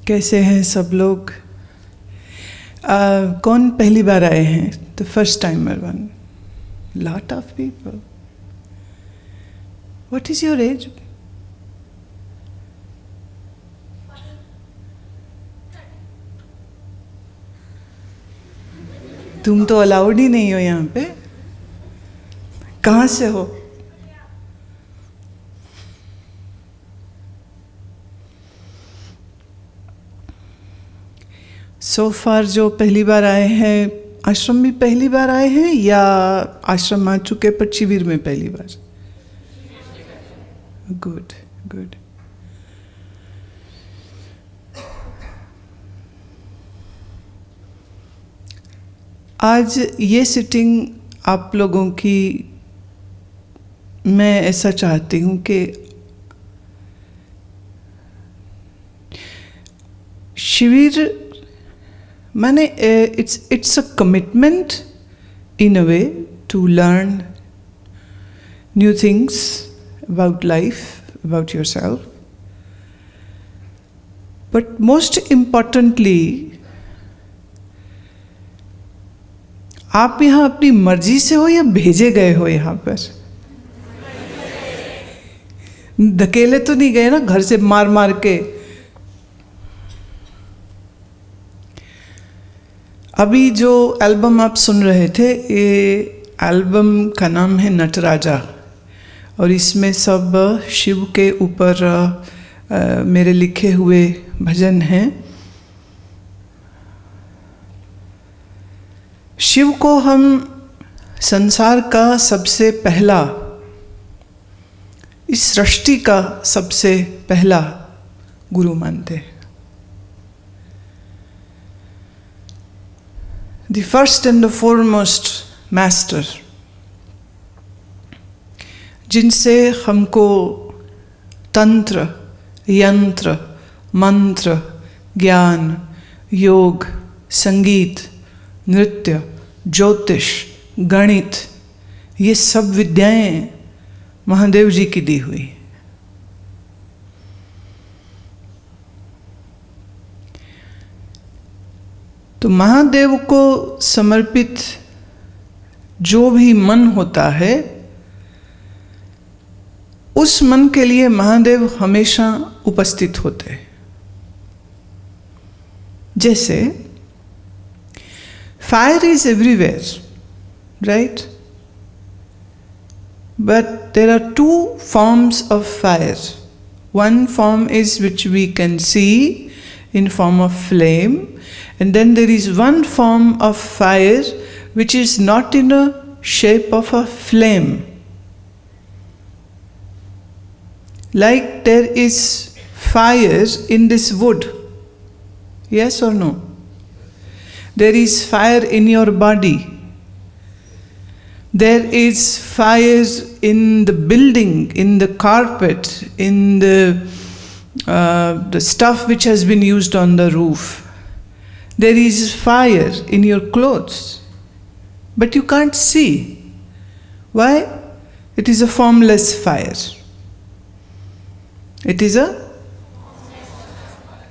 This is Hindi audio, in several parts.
कैसे हैं सब लोग? कौन पहली बार आए हैं? The first timer one. Lot of people. What is your age? तुम तो अलाउड ही नहीं हो यहाँ पे. कहाँ से हो? सो फार जो पहली बार आए हैं, आश्रम में पहली बार आए हैं या आश्रम आ चुके पर शिविर में पहली बार? Good good. आज ये सिटिंग आप लोगों की, मैं ऐसा चाहती हूँ कि शिविर माने it's a commitment in a way to learn new things about life, about yourself. But most importantly, आप यहाँ अपनी मर्जी से हो या भेजे गए हो यहाँ पर? धकेले तो नहीं गए ना घर से मार मार के? अभी जो एल्बम आप सुन रहे थे, ये एल्बम का नाम है नटराजा, और इसमें सब शिव के ऊपर मेरे लिखे हुए भजन हैं. शिव को हम संसार का सबसे पहला, इस सृष्टि का सबसे पहला गुरु मानते हैं. The first and the foremost master, जिनसे हमको तंत्र, यंत्र, मंत्र, ज्ञान, योग, संगीत, नृत्य, ज्योतिष, गणित, ये सब विद्याएं महादेव जी की दी हुई. तो महादेव को समर्पित जो भी मन होता है, उस मन के लिए महादेव हमेशा उपस्थित होते हैं. जैसे fire is everywhere, right? But there are two forms of fire. One form is which we can see in form of flame, and then there is one form of fire which is not in a shape of a flame. Like there is fire in this wood, yes or no? There is fire in your body. There is fire in the building, in the carpet, in the stuff which has been used on the roof. There is fire in your clothes, but you can't see. Why? It is a formless fire.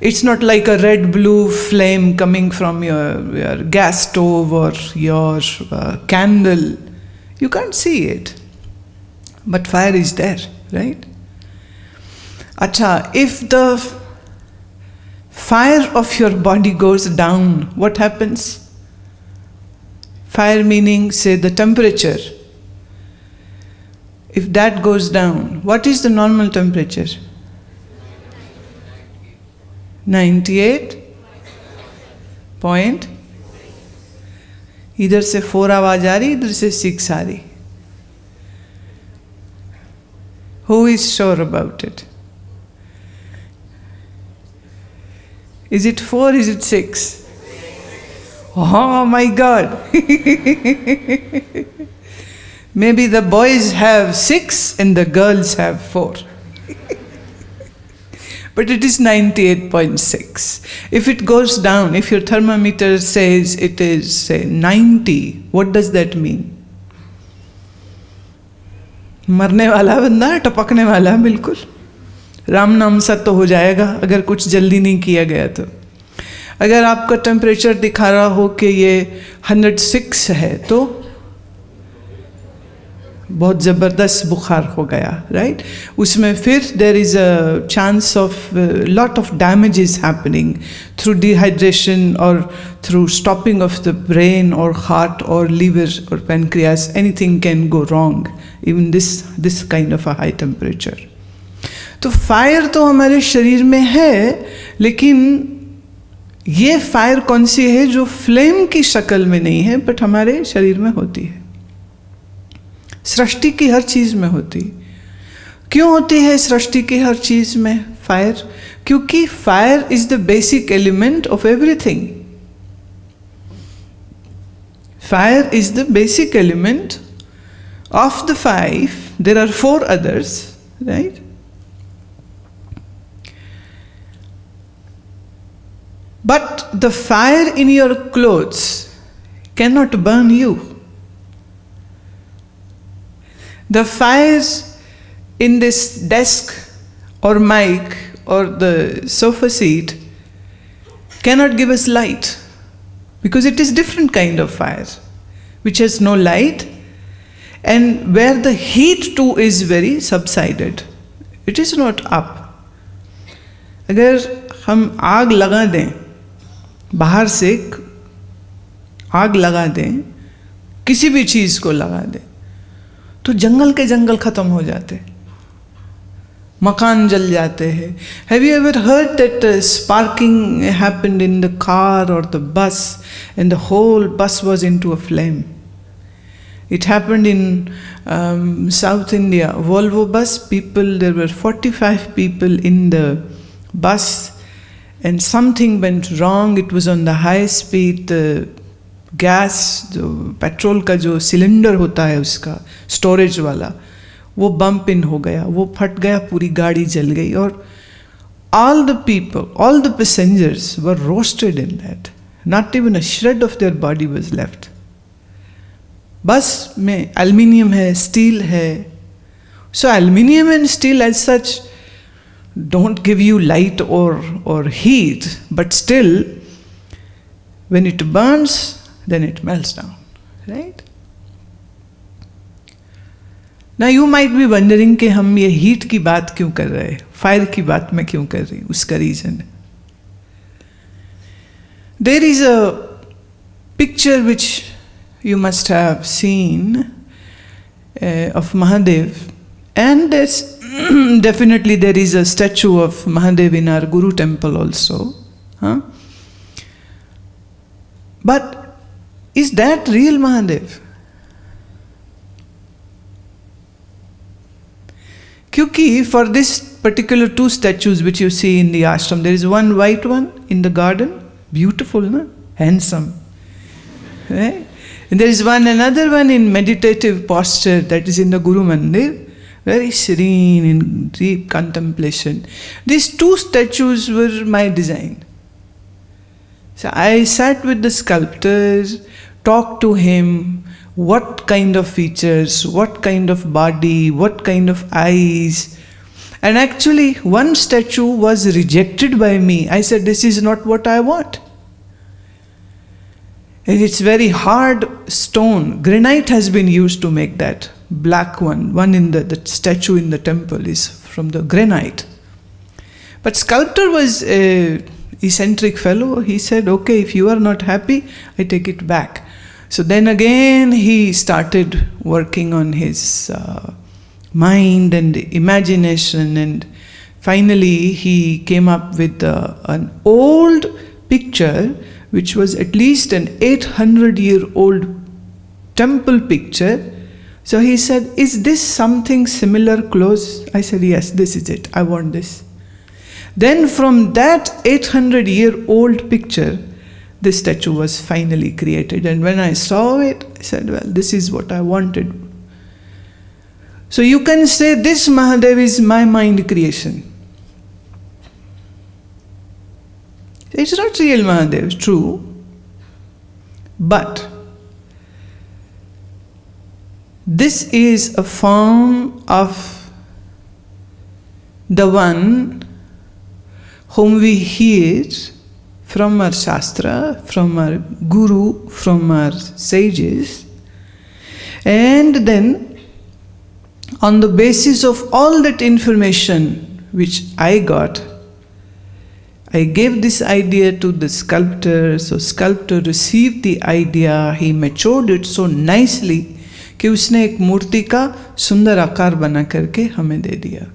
It's not like a red blue flame coming from your gas stove or your candle. You can't see it, but fire is there, right? Acha, if the fire of your body goes down, what happens? Fire meaning, say, the temperature. If that goes down, what is the normal temperature? 98 point. इधर से 4 आवाज आ रही, इधर से 6 आ रही. Who is sure about it? Is it 4? Is it 6? Oh my God! Maybe the boys have 6 and the girls have 4. But it is 98.6. If it goes down, if your thermometer says it is, say, 90, what does that mean? मरने वाला बंदा है, टपकने वाला है बिल्कुल. राम नाम सा तो हो जाएगा अगर कुछ जल्दी नहीं किया गया तो। अगर आपका टेम्परेचर दिखा रहा हो कि ये 106 है तो बहुत ज़बरदस्त बुखार हो गया, राइट? उसमें फिर there is a chance of lot of damages happening through dehydration और through stopping of the brain और हार्ट और लीवर और pancreas, anything can go wrong even this kind of a high temperature. तो फायर तो हमारे शरीर में है, लेकिन ये फायर कौन सी है जो फ्लेम की शक्ल में नहीं है बट हमारे शरीर में होती है। सृष्टि की हर चीज में होती। क्यों होती है सृष्टि की हर चीज में फायर? क्योंकि fire is the basic element of everything. Fire is the basic element of the 5. There are 4 others, right? But the fire in your clothes cannot burn you. The fires in this desk or mic or the sofa seat cannot give us light because it is different kind of fire which has no light and where the heat too is very subsided. It is not up. अगर हम आग लगा दें, बाहर से आग लगा दें, किसी भी चीज को लगा दें, तो जंगल के जंगल खत्म हो जाते, मकान जल जाते हैं। Have you ever heard that sparking happened in the car और the bus and the whole bus was into a flame? It happened in South India, Volvo bus. There were 45 people in the bus and something went wrong. It was on the high speed. The gas, जो पेट्रोल का जो सिलेंडर होता है उसका स्टोरेज वाला, वो बम्प इन हो गया, वो फट गया, पूरी गाड़ी जल गई और all the people, all the passengers were roasted in that. Not even a shred of their body was left. बस में एल्युमिनियम है, स्टील है. So aluminium and steel as such don't give you light or heat, but still when it burns then it melts down, right? Now you might be wondering कि हम ये हीट की बात क्यों कर रहे हैं, फायर की बात मैं क्यों कर रही हूँ. उसका रीजन है, there is a picture which you must have seen of Mahadev, and there's definitely there is a statue of Mahadev in our Guru temple also, huh? But is that real Mahadev? Kyunki for this particular 2 statues which you see in the ashram, there is one white one in the garden, beautiful, na? Handsome, right? And there is another one in meditative posture that is in the Guru Mandir, very serene in deep contemplation. These 2 statues were my design. So I sat with the sculptor, talked to him, what kind of features, what kind of body, what kind of eyes. And actually one statue was rejected by me. I said, this is not what I want. And it's very hard stone. Granite has been used to make that black one. One in the statue in the temple is from the granite. But sculptor was a eccentric fellow. He said, okay, if you are not happy, I take it back. So then again he started working on his mind and imagination, and finally he came up with an old picture which was at least an 800-year-old temple picture. So he said, is this something similar close? I said, yes, this is it. I want this. Then from that 800-year-old picture, this statue was finally created. And when I saw it, I said, well, this is what I wanted. So you can say this Mahadev is my mind creation. It's not real Mahadev, true. But this is a form of the one whom we hear from our Shastra, from our Guru, from our sages, and then on the basis of all that information which I got, I gave this idea to the sculptor, so sculptor received the idea, he matured it so nicely कि उसने एक मूर्ति का सुंदर आकार बना करके हमें दे दिया।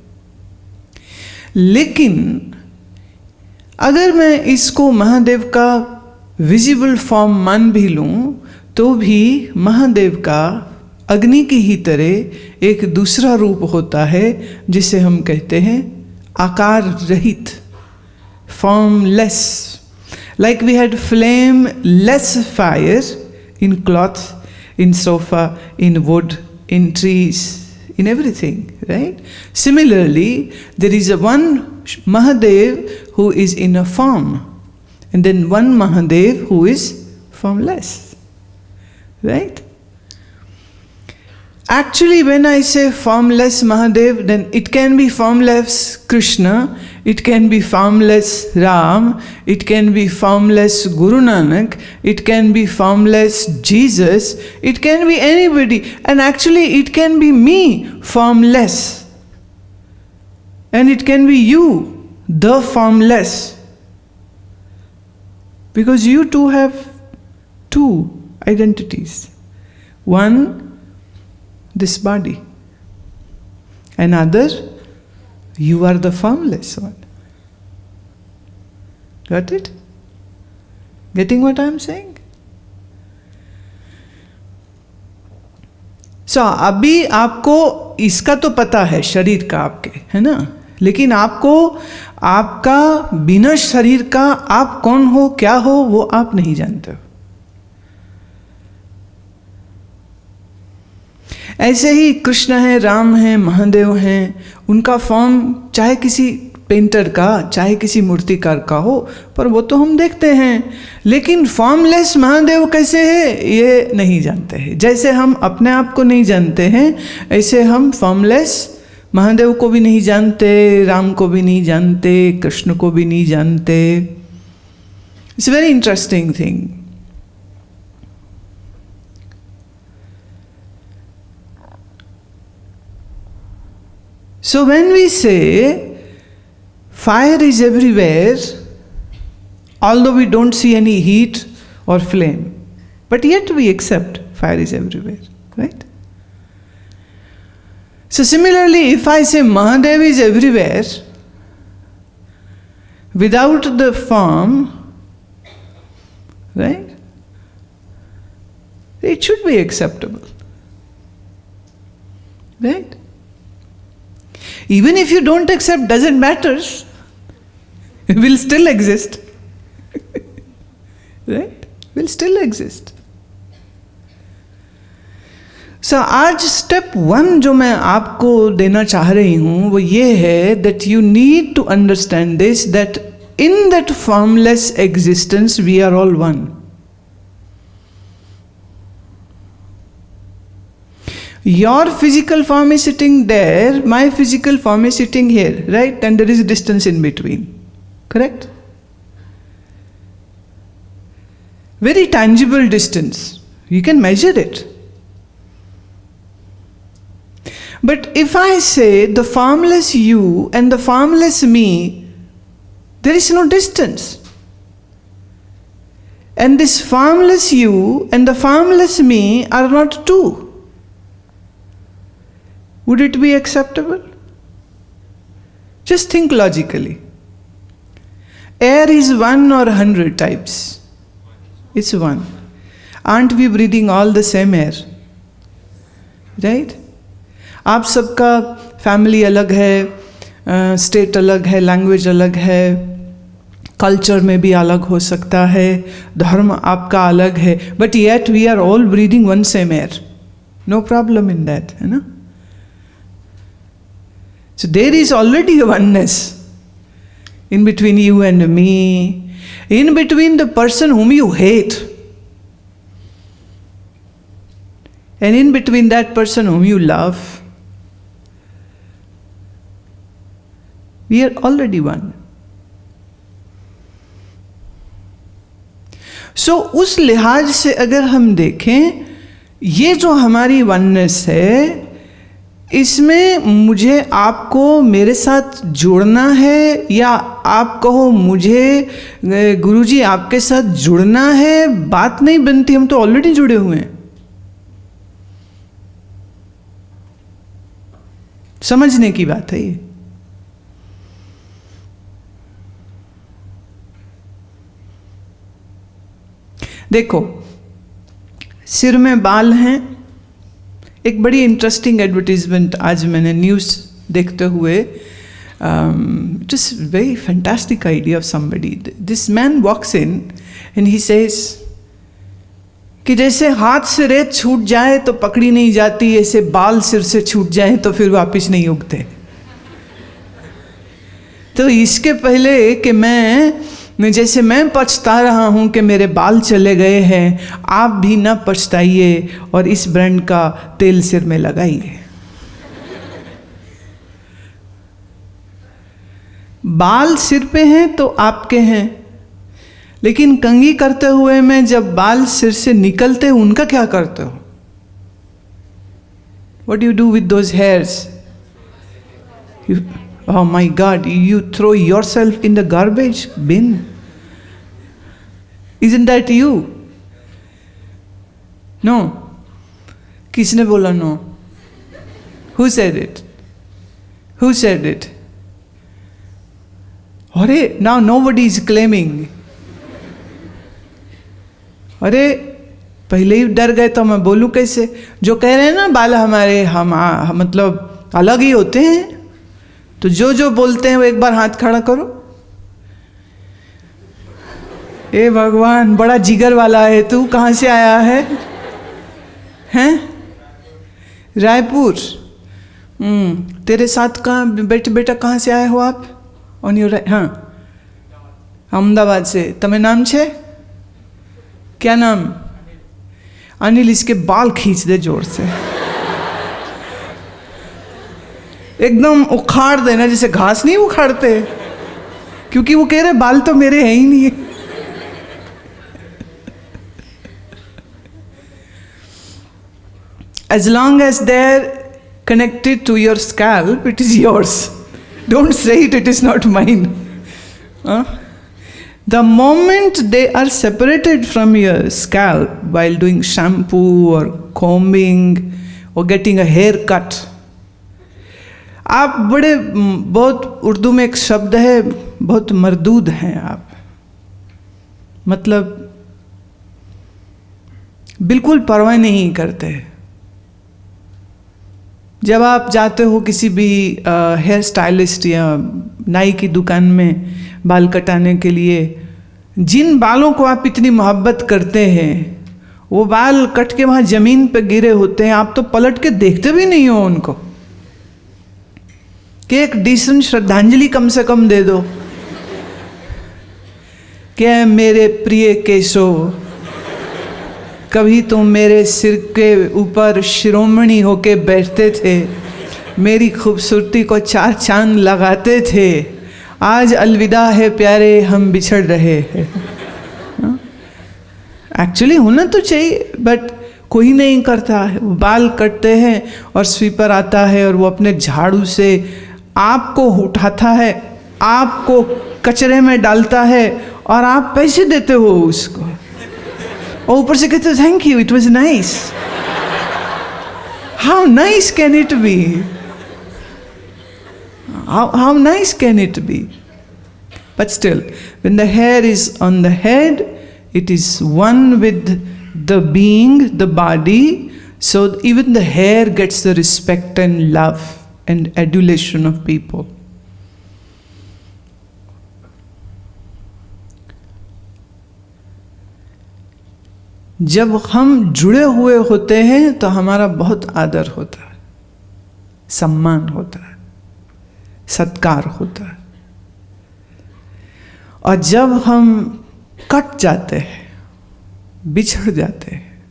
लेकिन अगर मैं इसको महादेव का विजिबल फॉर्म मान भी लूं, तो भी महादेव का अग्नि की ही तरह एक दूसरा रूप होता है जिसे हम कहते हैं आकार रहित, formless. Like we had flame-less fire in cloth, in sofa, in wood, in trees, in everything, right? Similarly, there is a one Mahadev who is in a form, and then one Mahadev who is formless, right? Actually, when I say formless Mahadev, then it can be formless Krishna, it can be formless Ram, it can be formless Guru Nanak, it can be formless Jesus, it can be anybody, and actually it can be me, formless. And it can be you, the formless. Because you two have two identities. One, this body. Another, you are the formless one. Got it? Getting what I am saying? So, अभी आपको इसका तो पता है शरीर का आपके, है ना? लेकिन आपको आपका बिना शरीर का आप कौन हो, क्या हो, वो आप नहीं जानते हो। ऐसे ही कृष्ण है, राम है, महादेव हैं, उनका फॉर्म चाहे किसी पेंटर का, चाहे किसी मूर्तिकार का हो, पर वो तो हम देखते हैं। लेकिन फॉर्मलेस महादेव कैसे है ये नहीं जानते हैं। जैसे हम अपने आप को नहीं जानते हैं, ऐसे हम फॉर्मलेस महादेव को भी नहीं जानते, राम को भी नहीं जानते, कृष्ण को भी नहीं जानते। It's very interesting thing. So when we say fire is everywhere, although we don't see any heat or flame, but yet we accept fire is everywhere, right? So similarly, if I say Mahadev is everywhere, without the form, right, it should be acceptable, right? Even if you don't accept, doesn't matter. It will still exist. Right? Will still exist. So आज step 1 जो मैं आपको देना चाह रही हूँ वो ये है that you need to understand this, that in that formless existence we are all one. Your physical form is sitting there, my physical form is sitting here, right? And there is a distance in between. Correct? Very tangible distance. You can measure it. But if I say the formless you and the formless me, there is no distance. And this formless you and the formless me are not two. Would it be acceptable? Just think logically. Air is 1 or 100 types. It's one. Aren't we breathing all the same air? Right? आप सबका फैमिली अलग है, स्टेट अलग है, लैंग्वेज अलग है, कल्चर में भी अलग हो सकता है, धर्म आपका अलग है, but yet we are all breathing one same air. No problem in that, है ना? So there is already a oneness in between you and me, in between the person whom you hate, and in between that person whom you love. We are already one. So उस लिहाज से अगर हम देखें, ये जो हमारी वननेस है, इसमें मुझे आपको मेरे साथ जुड़ना है, या आप कहो मुझे गुरुजी आपके साथ जुड़ना है, बात नहीं बनती। हम तो ऑलरेडी जुड़े हुए हैं। समझने की बात है ये। देखो, सिर में बाल हैं। एक बड़ी इंटरेस्टिंग एडवर्टीजमेंट आज मैंने न्यूज़ देखते हुए, it is very fantastic idea of somebody. This man walks in and he says कि जैसे हाथ से रेत छूट जाए तो पकड़ी नहीं जाती, ऐसे बाल सिर से छूट जाए तो फिर वापस नहीं उगते। तो इसके पहले कि जैसे मैं पछता रहा हूं कि मेरे बाल चले गए हैं, आप भी ना पछताइए और इस ब्रांड का तेल सिर में लगाइए। बाल सिर पे हैं तो आपके हैं, लेकिन कंघी करते हुए में जब बाल सिर से निकलते हैं, उनका क्या करते हो? What do you do with those hairs? Oh my God, you throw yourself in the garbage bin. Isn't that you? No. किसने बोला no? Who said it? Who said it? अरे, now nobody is claiming. अरे, पहले ही डर गए तो मैं बोलूं कैसे? जो कह रहे हैं ना बाल हमारे मतलब अलग ही होते हैं, तो जो बोलते हैं वो एक बार हाथ खड़ा करो। ए भगवान, बड़ा जिगर वाला है तू। कहाँ से आया है? हैं? रायपुर। तेरे साथ कहाँ बेटा कहाँ से आए हो आप? On your right. हाँ, अहमदाबाद से। तमें नाम छे? क्या नाम? अनिल। इसके बाल खींच दे जोर से, एकदम उखाड़ देना, जैसे घास नहीं उखाड़ते, क्योंकि वो कह रहे बाल तो मेरे हैं ही नहीं। As long as they're connected to your scalp, it is yours. Don't say it is not mine. The moment they are separated from your scalp while doing shampoo or combing or getting a haircut, आप बहुत उर्दू में एक शब्द है, बहुत मरदूद हैं आप, मतलब बिल्कुल परवाह नहीं करते। जब आप जाते हो किसी भी हेयर स्टाइलिस्ट या नाई की दुकान में बाल कटाने के लिए, जिन बालों को आप इतनी मोहब्बत करते हैं, वो बाल कट के वहाँ ज़मीन पे गिरे होते हैं, आप तो पलट के देखते भी नहीं हो उनको कि एक डिसेंट श्रद्धांजलि कम से कम दे दो। क्या मेरे प्रिय केशव, कभी तुम मेरे सिर के ऊपर शिरोमणि होके बैठते थे, मेरी खूबसूरती को चार चांद लगाते थे, आज अलविदा है प्यारे, हम बिछड़ रहे हैं। एक्चुअली होना तो चाहिए, बट कोई नहीं करता है। बाल कटते हैं और स्वीपर आता है और वो अपने झाड़ू से आपको उठाता है, आपको कचरे में डालता है और आप पैसे देते हो उसको, और ऊपर से कहते हो thank you, it was nice. How nice can it be? How nice can it be? But still, when the here is on the head, it is one with the being, the body, so even the hair gets the respect and love and adulation of people. जब हम जुड़े हुए होते हैं तो हमारा बहुत आदर होता है, सम्मान होता है, सत्कार होता है, और जब हम कट जाते हैं, बिछड़ जाते हैं,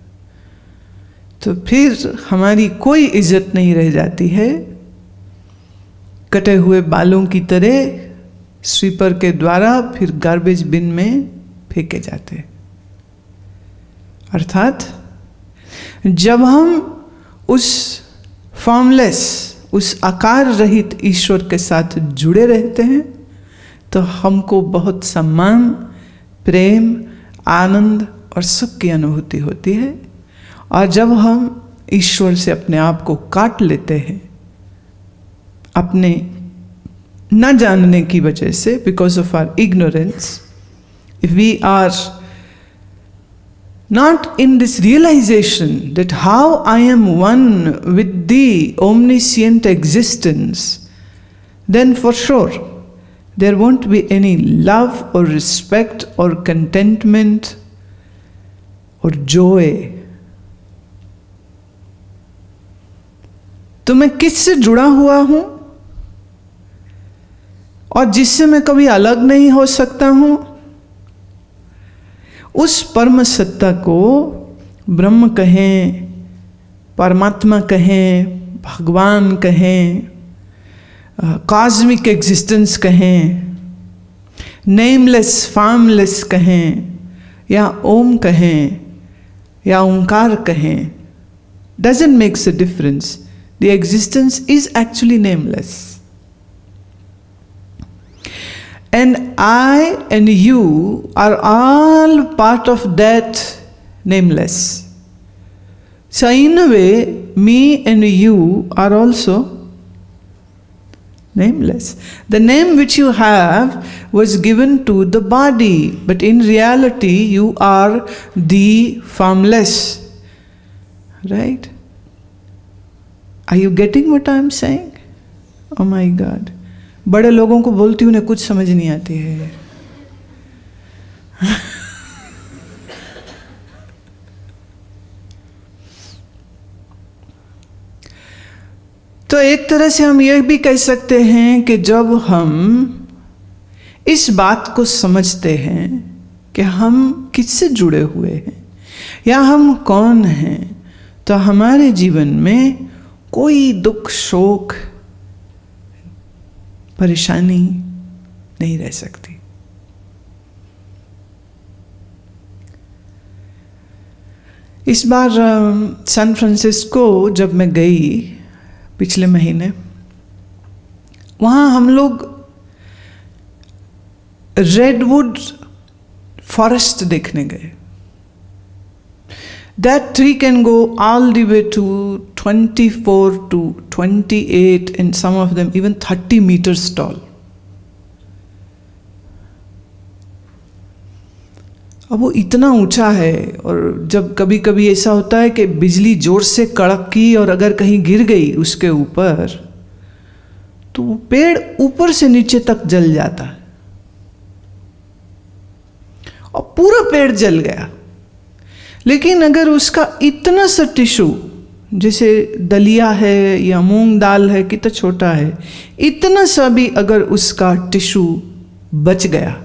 तो फिर हमारी कोई इज्जत नहीं रह जाती है। कटे हुए बालों की तरह स्वीपर के द्वारा फिर गार्बेज बिन में फेंके जाते। अर्थात जब हम उस फॉर्मलेस, उस आकार रहित ईश्वर के साथ जुड़े रहते हैं तो हमको बहुत सम्मान, प्रेम, आनंद और सुख की अनुभूति होती है। और जब हम ईश्वर से अपने आप को काट लेते हैं अपने न जानने की वजह से, because of our ignorance, if we are not in this realization that how I am one with the omniscient existence, then for sure there won't be any love or respect or contentment or joy. तो मैं किससे जुड़ा हुआ हूं और जिससे मैं कभी अलग नहीं हो सकता हूं, उस परम सत्ता को ब्रह्म कहें, परमात्मा कहें, भगवान कहें, कॉस्मिक एग्जिस्टेंस कहें, नेमलेस फॉर्मलेस कहें, या ओम कहें, या ओंकार कहें, doesn't make a difference. The existence is actually nameless. And I and you are all part of that nameless. So in a way, me and you are also nameless. The name which you have was given to the body, but in reality you are the formless. Right? Are you getting what I am saying? Oh my God. बड़े लोगों को बोलती उन्हें कुछ समझ नहीं आती है। तो एक तरह से हम यह भी कह सकते हैं कि जब हम इस बात को समझते हैं कि हम किससे जुड़े हुए हैं या हम कौन हैं, तो हमारे जीवन में कोई दुख, शोक, परेशानी नहीं रह सकती। इस बार सैन फ्रांसिस्को जब मैं गई पिछले महीने, वहाँ हम लोग रेडवुड फॉरेस्ट देखने गए। That tree can go all the way to 24 to 28 and some of them even 30 meters tall. अब वो इतना ऊंचा है, और जब कभी कभी ऐसा होता है कि बिजली जोर से कड़की और अगर कहीं गिर गई उसके ऊपर तो वो पेड़ ऊपर से नीचे तक जल जाता है और पूरा पेड़ जल गया। लेकिन अगर उसका इतना सा टिश्यू, जैसे दलिया है या मूंग दाल है, कितना छोटा है, इतना सा भी अगर उसका टिश्यू बच गया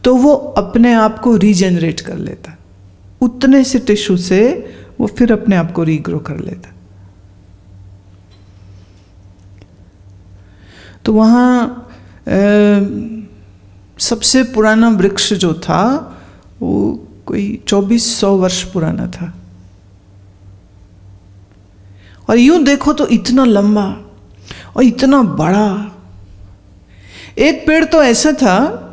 तो वो अपने आप को रीजेनरेट कर लेता। उतने से टिश्यू से वो फिर अपने आप को रीग्रो कर लेता। तो वहाँ सबसे पुराना वृक्ष जो था वो कोई 2400 वर्ष पुराना था। और यूं देखो तो इतना लंबा और इतना बड़ा। एक पेड़ तो ऐसा था,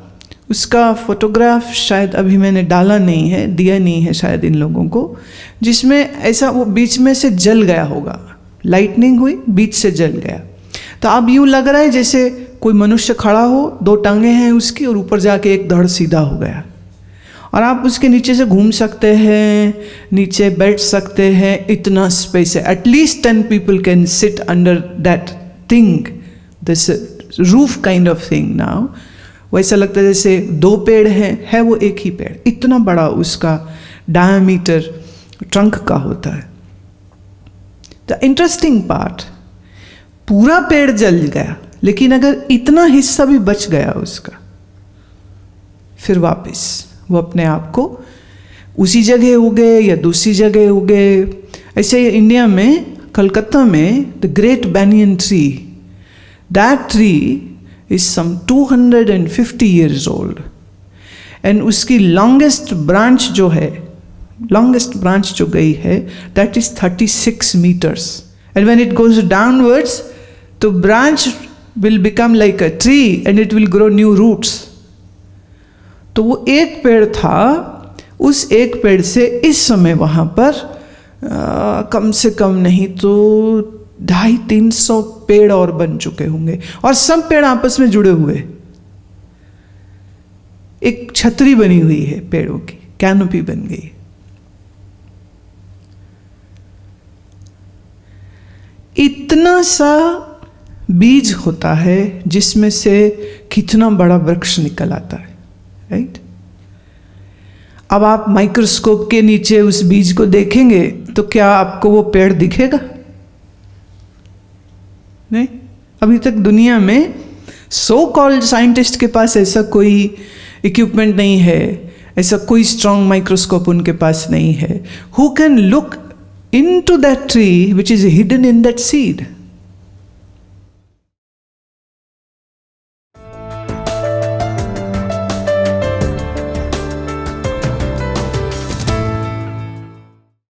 उसका फोटोग्राफ शायद अभी मैंने डाला नहीं है, दिया नहीं है शायद इन लोगों को, जिसमें ऐसा वो बीच में से जल गया होगा, लाइटनिंग हुई, बीच से जल गया। तो अब यूं लग रहा है जैसे कोई मनुष्य खड़ा हो, 2 टांगे हैं उसकी और ऊपर जाके एक धड़ सीधा हो गया, और आप उसके नीचे से घूम सकते हैं, नीचे बैठ सकते हैं, इतना स्पेस है। At least 10 people can sit under that thing, this roof kind of thing. Now वैसा लगता है जैसे 2 पेड़ हैं, है वो एक ही पेड़, इतना बड़ा उसका डायमीटर ट्रंक का होता है। द इंटरेस्टिंग पार्ट, पूरा पेड़ जल गया, लेकिन अगर इतना हिस्सा भी बच गया उसका, फिर वापस वो अपने आप को उसी जगह उगे या दूसरी जगह उगे। ऐसे इंडिया में कलकत्ता में the great banyan tree That tree is some 250 years old. And उसकी longest branch जो है, longest branch जो गई है, that is 36 meters. And when it goes downwards, the branch will become like a tree and it will grow new roots. तो वो एक पेड़ था, उस एक पेड़ से इस समय वहाँ पर कम से कम नहीं तो 250-300 पेड़ और बन चुके होंगे, और सब पेड़ आपस में जुड़े हुए, एक छतरी बनी हुई है पेड़ों की, कैनोपी बन गई। इतना सा बीज होता है जिसमें से कितना बड़ा वृक्ष निकल आता है, राइट? अब आप माइक्रोस्कोप के नीचे उस बीज को देखेंगे तो क्या आपको वो पेड़ दिखेगा? नहीं। अभी तक दुनिया में सो कॉल्ड साइंटिस्ट के पास ऐसा कोई इक्विपमेंट नहीं है, ऐसा कोई स्ट्रॉन्ग माइक्रोस्कोप उनके पास नहीं है, who can look into that tree which is hidden in that seed.